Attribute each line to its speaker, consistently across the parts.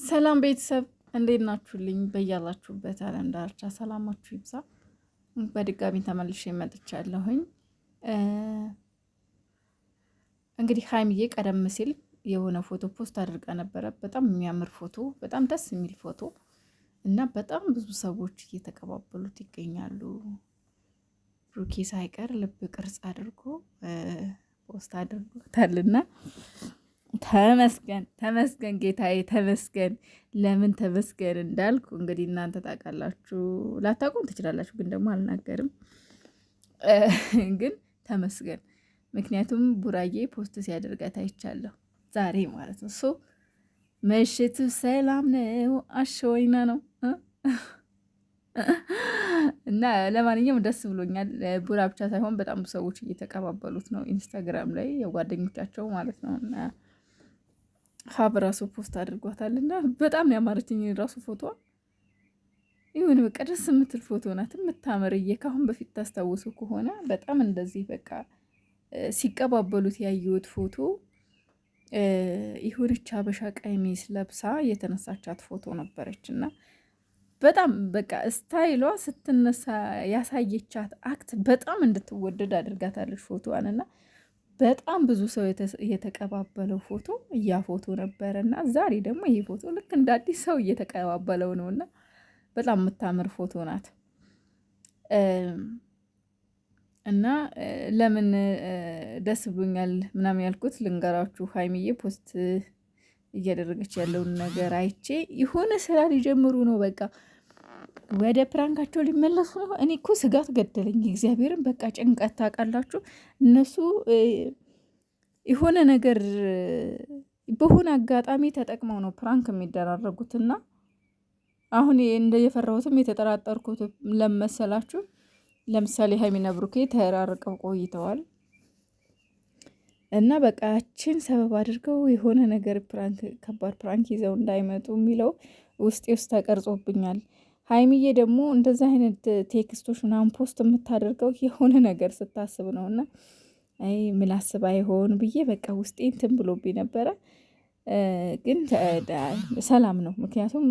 Speaker 1: ሰላም ቤተሰብ እንዴት ናችሁልኝ? በያላችሁበት ዓለም ዳርቻ ሰላማችሁ ይብዛ። በድጋሚ ተመልሼ መጥቻለሁኝ። እንግዲህ ሀይሚዬ ቀደም ሲል የሆነ ፎቶ ፖስት አድርጋ ነበረ። በጣም የሚያምር ፎቶ፣ በጣም ደስ የሚል ፎቶ እና በጣም ብዙ ሰዎች እየተቀባበሉት ይገኛሉ። ብሩኬ ሳይቀር ልብ ቅርጽ አድርጎ ፖስት አድርጎታልና ተመስገን ተመስገን ጌታዬ ተመስገን። ለምን ተመስገን እንዳልኩ እንግዲህ እናንተ ታውቃላችሁ፣ ላታውቁም ትችላላችሁ፣ ግን ደግሞ አልናገርም። ግን ተመስገን፣ ምክንያቱም ቡራዬ ፖስት ሲያደርጋት አይቻለሁ ዛሬ ማለት ነው። ሶ ምሽቱ ሰላም ነው፣ አሸወይና ነው እና ለማንኛውም ደስ ብሎኛል። ቡራ ብቻ ሳይሆን በጣም ብዙ ሰዎች እየተቀባበሉት ነው ኢንስታግራም ላይ የጓደኞቻቸው ማለት ነው። እና ሀብ ራሱ ፖስት አድርጓታል እና በጣም ነው ያማረችኝ ራሱ ፎቶ። ይሁን በቃ ደስ የምትል ፎቶ ናት፣ የምታምርዬ። ካሁን በፊት ታስታውሱ ከሆነ በጣም እንደዚህ በቃ ሲቀባበሉት ያየሁት ፎቶ ይሁንች ሀበሻ ቀሚስ ለብሳ የተነሳቻት ፎቶ ነበረች እና በጣም በቃ ስታይሏ ስትነሳ ያሳየቻት አክት በጣም እንድትወደድ አድርጋታለች ፎቶዋን። እና በጣም ብዙ ሰው የተቀባበለው ፎቶ ያ ፎቶ ነበረ እና ዛሬ ደግሞ ይሄ ፎቶ ልክ እንደ አዲስ ሰው እየተቀባበለው ነው እና በጣም የምታምር ፎቶ ናት። እና ለምን ደስ ብሎኛል ምናምን ያልኩት ልንገራችሁ። ሀይሚዬ ፖስት እያደረገች ያለውን ነገር አይቼ የሆነ ስራ ሊጀምሩ ነው፣ በቃ ወደ ፕራንካቸው ሊመለሱ ነው። እኔ እኮ ስጋት ገደለኝ እግዚአብሔርን። በቃ ጭንቀት ታውቃላችሁ፣ እነሱ የሆነ ነገር በሆነ አጋጣሚ ተጠቅመው ነው ፕራንክ የሚደራረጉትና አሁን እንደ የፈራሁትም የተጠራጠርኩት ለመሰላችሁ፣ ለምሳሌ ሀይሚና ብሩኬ ተራርቀው ቆይተዋል እና በቃ ያችን ሰበብ አድርገው የሆነ ነገር ፕራንክ፣ ከባድ ፕራንክ ይዘው እንዳይመጡ የሚለው ውስጤ ውስጥ ተቀርጾብኛል። ሀይሚዬ ደግሞ እንደዚህ አይነት ቴክስቶች ምናምን ፖስት የምታደርገው የሆነ ነገር ስታስብ ነው እና ምላስብ አይሆን ብዬ በቃ ውስጤ እንትን ብሎብኝ ነበረ። ግን ሰላም ነው፣ ምክንያቱም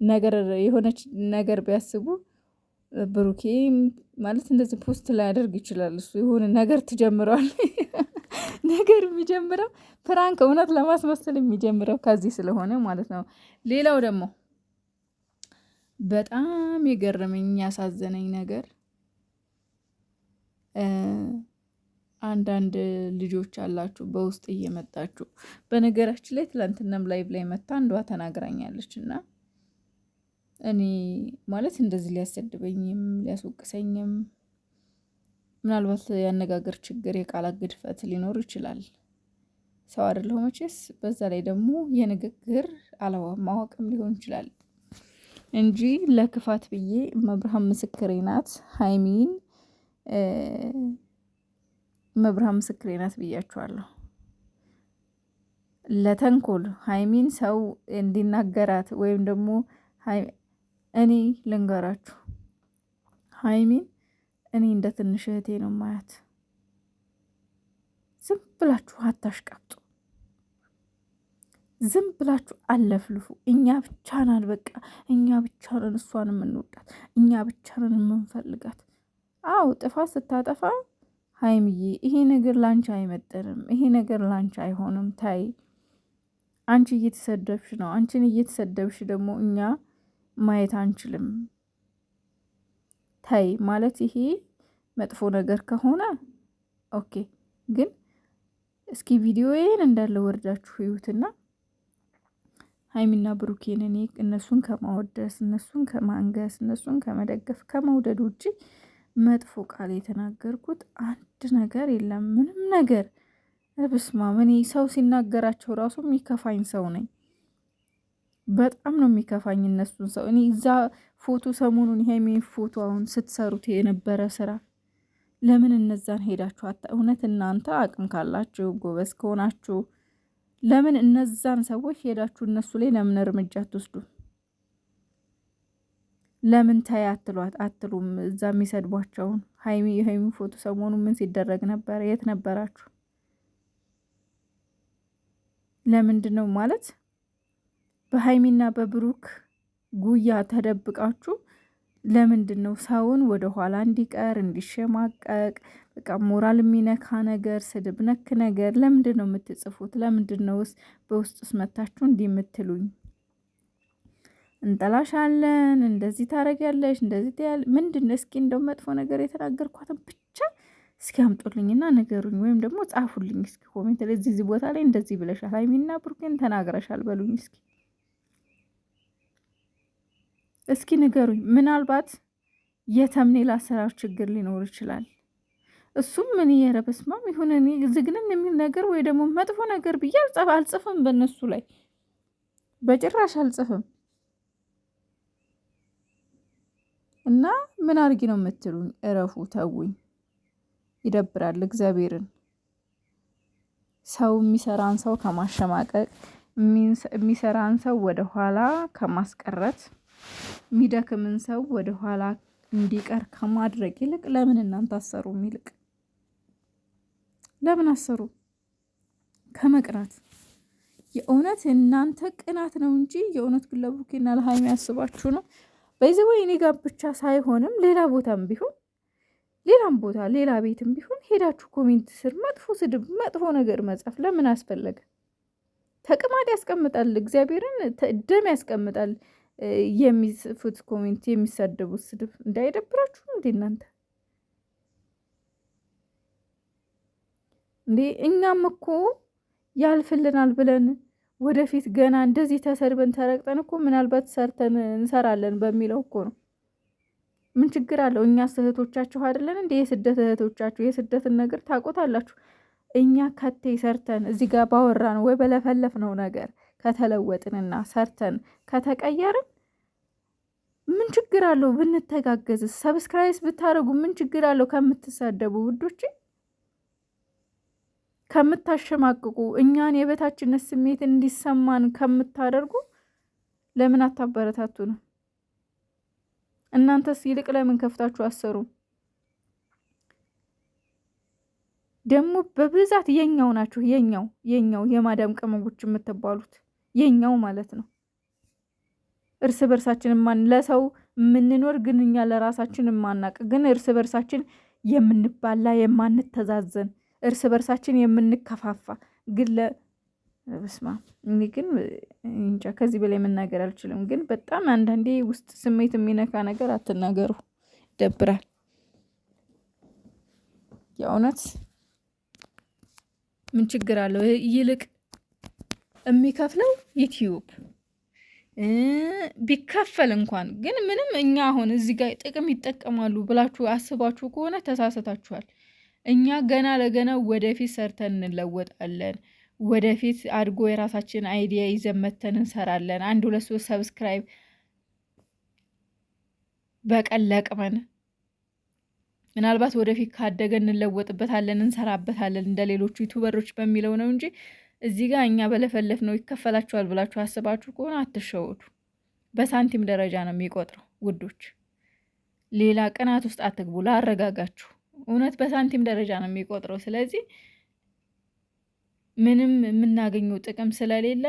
Speaker 1: ነገር የሆነች ነገር ቢያስቡ ብሩኬ ማለት እንደዚህ ፖስት ላይ ያደርግ ይችላል። እሱ የሆነ ነገር ትጀምረዋል ነገር የሚጀምረው ፕራንክ እውነት ለማስመሰል የሚጀምረው ከዚህ ስለሆነ ማለት ነው። ሌላው ደግሞ በጣም የገረመኝ ያሳዘነኝ ነገር አንዳንድ ልጆች አላችሁ በውስጥ እየመጣችሁ፣ በነገራችን ላይ ትላንትናም ላይቭ ላይ መታ አንዷ ተናግራኛለች እና እኔ ማለት እንደዚህ ሊያሰድበኝም ሊያስወቅሰኝም ምናልባት ያነጋገር ችግር የቃላት ግድፈት ሊኖር ይችላል። ሰው አይደለሁ መቼስ። በዛ ላይ ደግሞ የንግግር አለማወቅም ሊሆን ይችላል እንጂ ለክፋት ብዬ መብርሃን ምስክሬ ናት፣ ሀይሚን መብርሃን ምስክሬ ናት ብያችኋለሁ። ለተንኮል ሀይሚን ሰው እንዲናገራት ወይም ደግሞ እኔ ልንገራችሁ፣ ሀይሚን እኔ እንደ ትንሽ እህቴ ነው ማያት። ዝም ብላችሁ አታሽቃብጡ፣ ዝም ብላችሁ አለፍልፉ። እኛ ብቻ ነን በቃ እኛ ብቻ ነን እሷን የምንወዳት፣ እኛ ብቻ ነን የምንፈልጋት። አዎ ጥፋት ስታጠፋ ሀይሚዬ ይሄ ነገር ላንቺ አይመጥንም፣ ይሄ ነገር ላንቺ አይሆንም፣ ታይ አንቺ እየተሰደብሽ ነው። አንቺን እየተሰደብሽ ደግሞ እኛ ማየት አንችልም። ታይ ማለት ይሄ መጥፎ ነገር ከሆነ ኦኬ፣ ግን እስኪ ቪዲዮዬን እንዳለ ወርዳችሁ ይዩትና ሀይሚና ብሩኬን እኔ እነሱን ከማወደስ እነሱን ከማንገስ እነሱን ከመደገፍ ከመውደድ ውጭ መጥፎ ቃል የተናገርኩት አንድ ነገር የለም። ምንም ነገር በስማም። እኔ ሰው ሲናገራቸው ራሱ የሚከፋኝ ሰው ነኝ። በጣም ነው የሚከፋኝ እነሱን ሰው። እኔ እዛ ፎቶ ሰሞኑን ሀይሚ ፎቶ አሁን ስትሰሩት የነበረ ስራ ለምን እነዛን ሄዳችሁ እውነት እናንተ አቅም ካላችሁ ጎበዝ ከሆናችሁ ለምን እነዛን ሰዎች ሄዳችሁ እነሱ ላይ ለምን እርምጃ አትወስዱ? ለምን ታይ አትሉም? እዛ የሚሰድቧቸውን የሀይሚ ፎቶ ሰሞኑ ምን ሲደረግ ነበር? የት ነበራችሁ? ለምንድን ነው ማለት በሀይሚና በብሩክ ጉያ ተደብቃችሁ ለምንድን ነው ሰውን ወደ ኋላ እንዲቀር እንዲሸማቀቅ፣ በቃ ሞራል የሚነካ ነገር፣ ስድብ ነክ ነገር ለምንድን ነው የምትጽፉት? ለምንድን ነውስ በውስጥስ መታችሁ እንዲህ የምትሉኝ? እንጠላሻለን፣ እንደዚህ ታረጊያለሽ፣ እንደዚህ ትያል ምንድን ነው? እስኪ እንደው መጥፎ ነገር የተናገርኳትን ብቻ እስኪ አምጡልኝና ነገሩኝ፣ ወይም ደግሞ ጻፉልኝ እስኪ ኮሜንት ላይ እዚህ ቦታ ላይ እንደዚህ ብለሻል፣ ሀይሚና ብሩኬን ተናግረሻል በሉኝ እስኪ ንገሩኝ። ምናልባት የተምኔል አሰራር ችግር ሊኖር ይችላል። እሱም ምን የረበስማም ይሁን እኔ ዝግንን የሚል ነገር ወይ ደግሞ መጥፎ ነገር ብዬ አልጽፍም፣ በእነሱ ላይ በጭራሽ አልጽፍም። እና ምን አርጊ ነው የምትሉኝ? እረፉ፣ ተውኝ። ይደብራል። እግዚአብሔርን ሰው የሚሰራን ሰው ከማሸማቀቅ የሚሰራን ሰው ወደኋላ ከማስቀረት የሚደክምን ሰው ወደኋላ እንዲቀር ከማድረግ ይልቅ ለምን እናንተ አሰሩም? ይልቅ ለምን አሰሩ? ከመቅናት የእውነት እናንተ ቅናት ነው እንጂ የእውነት ግን ለብሩኬና ለሀይሚ ያስባችሁ ነው። በዚህ ወይ እኔ ጋር ብቻ ሳይሆንም ሌላ ቦታም ቢሆን ሌላም ቦታ ሌላ ቤትም ቢሆን ሄዳችሁ ኮሜንት ስር መጥፎ ስድብ፣ መጥፎ ነገር መጻፍ ለምን አስፈለገ? ተቅማጥ ያስቀምጣል፣ እግዚአብሔርን ደም ያስቀምጣል። የሚጽፉት ኮሜንት የሚሳደቡት ስድብ እንዳይደብራችሁ እንዴ እናንተ እንዴ! እኛም እኮ ያልፍልናል ብለን ወደፊት ገና እንደዚህ ተሰድበን ተረግጠን እኮ ምናልባት ሰርተን እንሰራለን በሚለው እኮ ነው። ምን ችግር አለው? እኛ እህቶቻችሁ አይደለን እንዴ? የስደት እህቶቻችሁ የስደትን ነገር ታውቁታላችሁ። እኛ ከቴ ሰርተን እዚህ ጋር ባወራን ወይ በለፈለፍ ነው ነገር ከተለወጥንና ሰርተን ከተቀየርን ምን ችግር አለው? ብንተጋገዝ፣ ሰብስክራይብ ብታደርጉ ምን ችግር አለው? ከምትሳደቡ ውዶች፣ ከምታሸማቅቁ፣ እኛን የበታችነት ስሜት እንዲሰማን ከምታደርጉ ለምን አታበረታቱ ነው? እናንተስ ይልቅ ለምን ከፍታችሁ አሰሩ? ደግሞ በብዛት የኛው ናችሁ። የኛው የማዳም ቅመሞች የምትባሉት የኛው ማለት ነው። እርስ በርሳችን ለሰው የምንኖር ግን እኛ ለራሳችን የማናቅ ግን እርስ በርሳችን የምንባላ የማንተዛዘን እርስ በርሳችን የምንከፋፋ ግን በስማ እኔ ግን እንጃ ከዚህ በላይ መናገር አልችልም። ግን በጣም አንዳንዴ ውስጥ ስሜት የሚነካ ነገር አትናገሩ፣ ይደብራል የእውነት። ምን ችግር አለው? ይልቅ የሚከፍለው ዩቲዩብ ቢከፈል እንኳን ግን ምንም እኛ አሁን እዚህ ጋር ጥቅም ይጠቀማሉ ብላችሁ አስባችሁ ከሆነ ተሳስታችኋል። እኛ ገና ለገና ወደፊት ሰርተን እንለወጣለን። ወደፊት አድጎ የራሳችን አይዲያ ይዘን መተን እንሰራለን። 1 2 3 ሰብስክራይብ በቀን ለቅመን ምናልባት ወደፊት ካደገ እንለወጥበታለን፣ እንሰራበታለን እንደ ሌሎቹ ዩቲዩበሮች በሚለው ነው እንጂ እዚህ ጋር እኛ በለፈለፍ ነው ይከፈላችኋል ብላችሁ አስባችሁ ከሆነ አትሸወዱ። በሳንቲም ደረጃ ነው የሚቆጥረው ውዶች። ሌላ ቅናት ውስጥ አትግቡ። ላረጋጋችሁ፣ እውነት በሳንቲም ደረጃ ነው የሚቆጥረው። ስለዚህ ምንም የምናገኘው ጥቅም ስለሌለ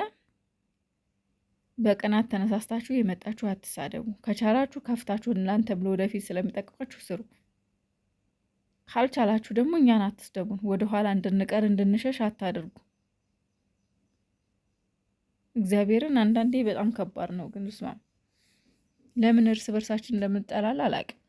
Speaker 1: በቅናት ተነሳስታችሁ የመጣችሁ አትሳደቡ። ከቻላችሁ ከፍታችሁ እናንተ ብሎ ወደፊት ስለሚጠቅማችሁ ስሩ። ካልቻላችሁ ደግሞ እኛን አትስደቡን። ወደኋላ እንድንቀር እንድንሸሽ አታድርጉ። እግዚአብሔርን አንዳንዴ በጣም ከባድ ነው። ግን ስማ ለምን እርስ በርሳችን እንደምንጠላል አላቅም።